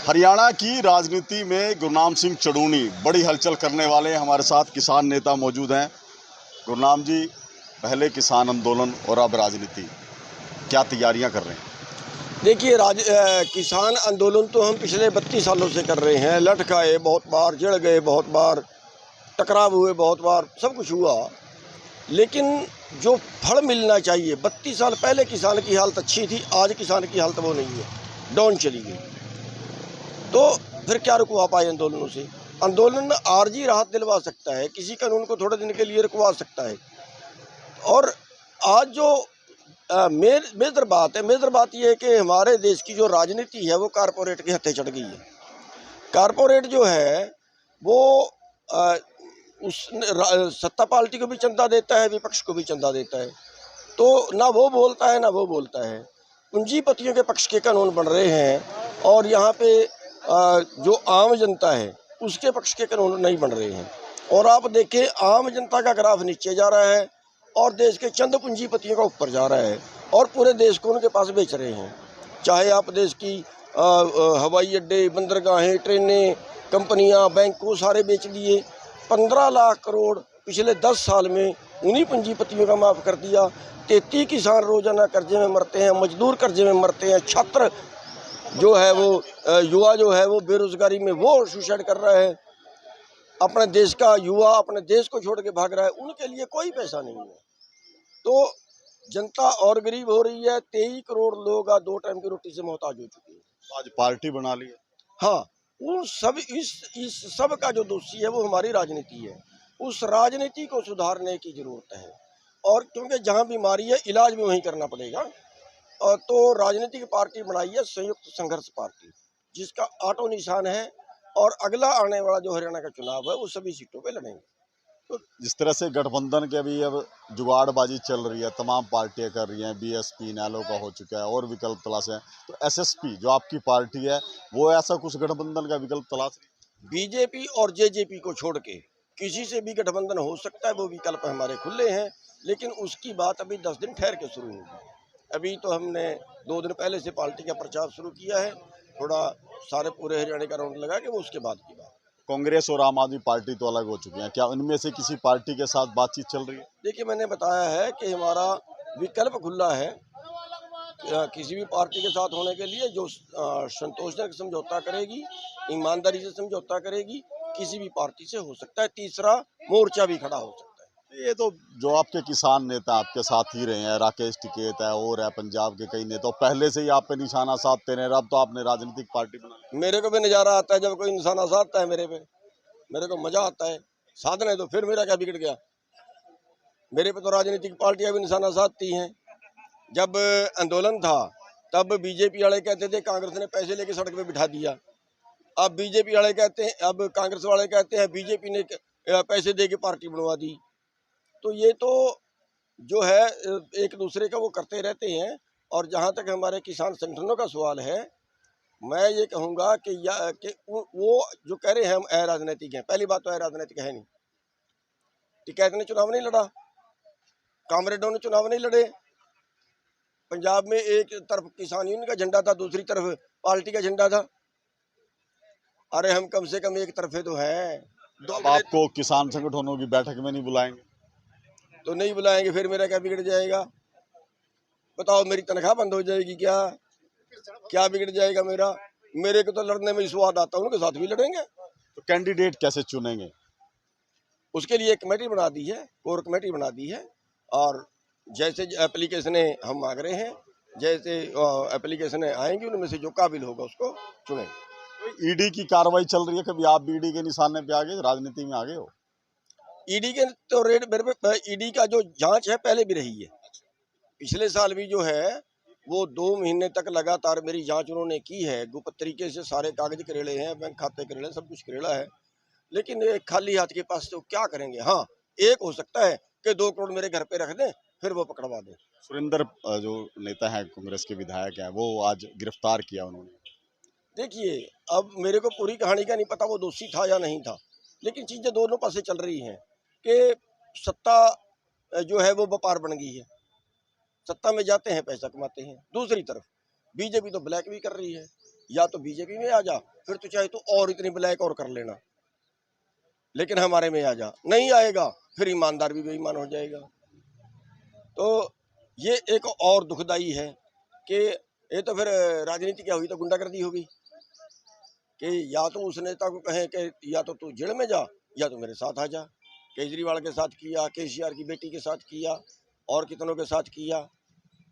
हरियाणा की राजनीति में गुरनाम सिंह चड़ूनी बड़ी हलचल करने वाले हमारे साथ किसान नेता मौजूद हैं। गुरनाम जी, पहले किसान आंदोलन और अब राजनीति, क्या तैयारियां कर रहे हैं? देखिए, किसान आंदोलन तो हम पिछले 32 सालों से कर रहे हैं। लठ खाए बहुत बार, जड़ गए बहुत बार, टकराव हुए बहुत बार, सब कुछ हुआ। लेकिन जो फल मिलना चाहिए, 32 साल पहले किसान की हालत अच्छी थी, आज किसान की हालत वो नहीं है, डाउन चली गई। तो फिर क्या रुकवा पाए आंदोलनों से? आंदोलन आर्जी राहत दिलवा सकता है, किसी कानून को थोड़े दिन के लिए रुकवा सकता है। और आज जो मेजर बात यह है कि हमारे देश की जो राजनीति है वो कारपोरेट के हत्थे चढ़ गई है। कारपोरेट जो है वो उस सत्ता पार्टी को भी चंदा देता है, विपक्ष को भी चंदा देता है। तो ना वो बोलता है ना वो बोलता है। पूंजीपतियों के पक्ष के कानून बन रहे हैं और यहाँ पे जो आम जनता है उसके पक्ष के कानून नहीं बन रहे हैं। और आप देखें, आम जनता का ग्राफ नीचे जा रहा है और देश के चंद पूंजीपतियों का ऊपर जा रहा है और पूरे देश को उनके पास बेच रहे हैं। चाहे आप देश की हवाई अड्डे, बंदरगाहें, ट्रेनें, कंपनियां, बैंक को सारे बेच दिए। 15 लाख करोड़ पिछले 10 साल में उन्हीं पूंजीपतियों का माफ़ कर दिया। 33 किसान रोजाना कर्जे में मरते हैं, मजदूर कर्जे में मरते हैं, छात्र जो है वो युवा जो है वो बेरोजगारी में वो सुसाइड कर रहा है। अपने देश का युवा अपने देश को छोड़ के भाग रहा है, उनके लिए कोई पैसा नहीं है। तो जनता और गरीब हो रही है। 23 करोड़ लोग आज 2 टाइम की रोटी से मोहताज हो चुके हैं। आज पार्टी बना ली है। हाँ, उन सब इस सब का जो दोषी है वो हमारी राजनीति है। उस राजनीति को सुधारने की जरूरत है। और क्योंकि जहाँ बीमारी है इलाज भी वहीं करना पड़ेगा। और तो राजनीतिक पार्टी बनाई है संयुक्त संघर्ष पार्टी, जिसका ऑटो निशान है। और अगला आने वाला जो हरियाणा का चुनाव है वो सभी सीटों पे लड़ेंगे। तो जिस तरह से गठबंधन के भी अब जुगाड़बाजी चल रही है, तमाम पार्टियां कर रही हैं, बीएसपी इनेलो का हो चुका है और विकल्प तलाश है, तो एसएसपी जो आपकी पार्टी है वो ऐसा कुछ गठबंधन का विकल्प तलाश रही है? बीजेपी और जेजेपी को छोड़ के किसी से भी गठबंधन हो सकता है, वो विकल्प हमारे खुले हैं। लेकिन उसकी बात अभी 10 दिन ठहर के शुरू होगी। अभी तो हमने 2 दिन पहले से पार्टी का प्रचार शुरू किया है। थोड़ा सारे पूरे हरियाणा का राउंड लगा के वो उसके बाद की बात। कांग्रेस और आम आदमी पार्टी तो अलग हो चुकी हैं, क्या उनमें से किसी पार्टी के साथ बातचीत चल रही है? देखिए, मैंने बताया है कि हमारा विकल्प खुला है। किसी भी पार्टी के साथ होने के लिए जो संतोषजनक समझौता करेगी, ईमानदारी से समझौता करेगी, किसी भी पार्टी से हो सकता है। तीसरा मोर्चा भी खड़ा हो सकता है। ये तो जो आपके किसान नेता आपके साथ ही रहे हैं, राकेश टिकैत है और है पंजाब के कई नेता, पहले से ही आप पे निशाना साधते रहे, अब तो आपने राजनीतिक पार्टी बना ली। मेरे को भी नज़ारा आता है जब कोई निशाना साधता है मेरे पे, मेरे को मजा आता है। साधने तो फिर मेरा क्या बिगड़ गया? मेरे पे तो राजनीतिक पार्टियां भी निशाना साधती हैं। जब आंदोलन था तब बीजेपी वाले कहते थे कांग्रेस ने पैसे लेके सड़क पे बिठा दिया। अब बीजेपी वाले कहते हैं, अब कांग्रेस वाले कहते हैं बीजेपी ने पैसे दे के पार्टी बनवा दी। तो ये तो जो है एक दूसरे का वो करते रहते हैं। और जहाँ तक हमारे किसान संगठनों का सवाल है, मैं ये कहूँगा कि वो जो कह रहे हैं हम अराजनीतिक हैं, पहली बात तो अराजनीतिक है नहीं। टिकैत ने चुनाव नहीं लड़ा, कामरेडों ने चुनाव नहीं लड़े। पंजाब में एक तरफ किसान यूनियन का झंडा था, दूसरी तरफ पार्टी का झंडा था। अरे हम कम से कम एक तरफे तो हैं। अब आपको किसान संगठनों की बैठक में नहीं बुलाएंगे? तो नहीं बुलाएंगे, फिर मेरा क्या बिगड़ जाएगा? बताओ, मेरी तनख्वाह बंद हो जाएगी क्या? क्या बिगड़ जाएगा मेरा? मेरे को तो लड़ने में स्वाद आता है, उनके साथ भी लड़ेंगे। तो कैंडिडेट कैसे चुनेंगे? उसके लिए कमेटी बना दी है, कोर कमेटी बना दी है। और जैसे एप्लीकेशनें हम मांग रहे हैं, जैसे एप्लीकेशनें आएंगी उनमें से जो काबिल होगा उसको चुनेंगे। ईडी की कार्रवाई चल रही है, कभी आप भी ईडी के निशाने पे आगे राजनीति में आगे हो? ईडी के तो रेड मेरे पे ईडी का जो जांच है पहले भी रही है। पिछले साल भी जो है वो 2 महीने तक लगातार मेरी जांच उन्होंने की है। गुप्त तरीके से सारे कागज करेड़े हैं, बैंक खाते करेड़े, सब कुछ करेड़ा है। लेकिन खाली हाथ के पास तो क्या करेंगे? हाँ, एक हो सकता है कि 2 करोड़ मेरे घर पे रख दें, फिर वो पकड़वा दें। सुरेंद्र जो नेता है, कांग्रेस के विधायक है, वो आज गिरफ्तार किया उन्होंने। देखिए, अब मेरे को पूरी कहानी का नहीं पता वो दोषी था या नहीं था। लेकिन चीज़ें दोनों पासे चल रही हैं कि सत्ता जो है वो व्यापार बन गई है। सत्ता में जाते हैं, पैसा कमाते हैं। दूसरी तरफ बीजेपी तो ब्लैक भी कर रही है। या तो बीजेपी में आ जा, फिर तो चाहे तो और इतनी ब्लैक और कर लेना, लेकिन हमारे में आ जा। नहीं आएगा फिर ईमानदार भी बेईमान हो जाएगा। तो ये एक और दुखदाई है कि ये तो फिर राजनीति क्या हुई, तो गुंडागर्दी होगी कि या तो उस नेता को कहें कि या तो तू जेल में जा या तो मेरे साथ आ जा। केजरीवाल के साथ किया, केसीआर की बेटी के साथ किया, और कितनों के साथ किया,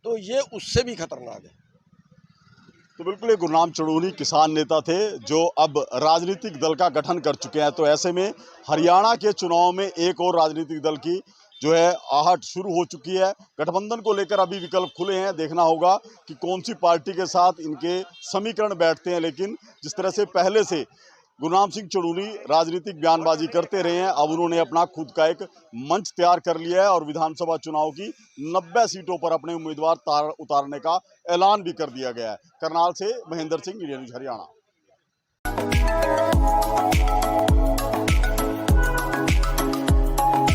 तो ये उससे भी खतरनाक है। तो बिल्कुल ये गुरनाम चड़ूनी किसान नेता थे जो अब राजनीतिक दल का गठन कर चुके हैं। तो ऐसे में हरियाणा के चुनाव में एक और राजनीतिक दल की जो है आहट शुरू हो चुकी है। गठबंधन को लेकर अभी विकल्प खुले हैं, देखना होगा कि कौन सी पार्टी के साथ इनके समीकरण बैठते हैं। लेकिन जिस तरह से पहले से गुरनाम सिंह चड़ूनी राजनीतिक बयानबाजी करते रहे हैं, अब उन्होंने अपना खुद का एक मंच तैयार कर लिया है और विधानसभा चुनाव की 90 सीटों पर अपने उम्मीदवार उतारने का ऐलान भी कर दिया गया है। करनाल से महेंद्र सिंह, इंडिया न्यूज़ हरियाणा।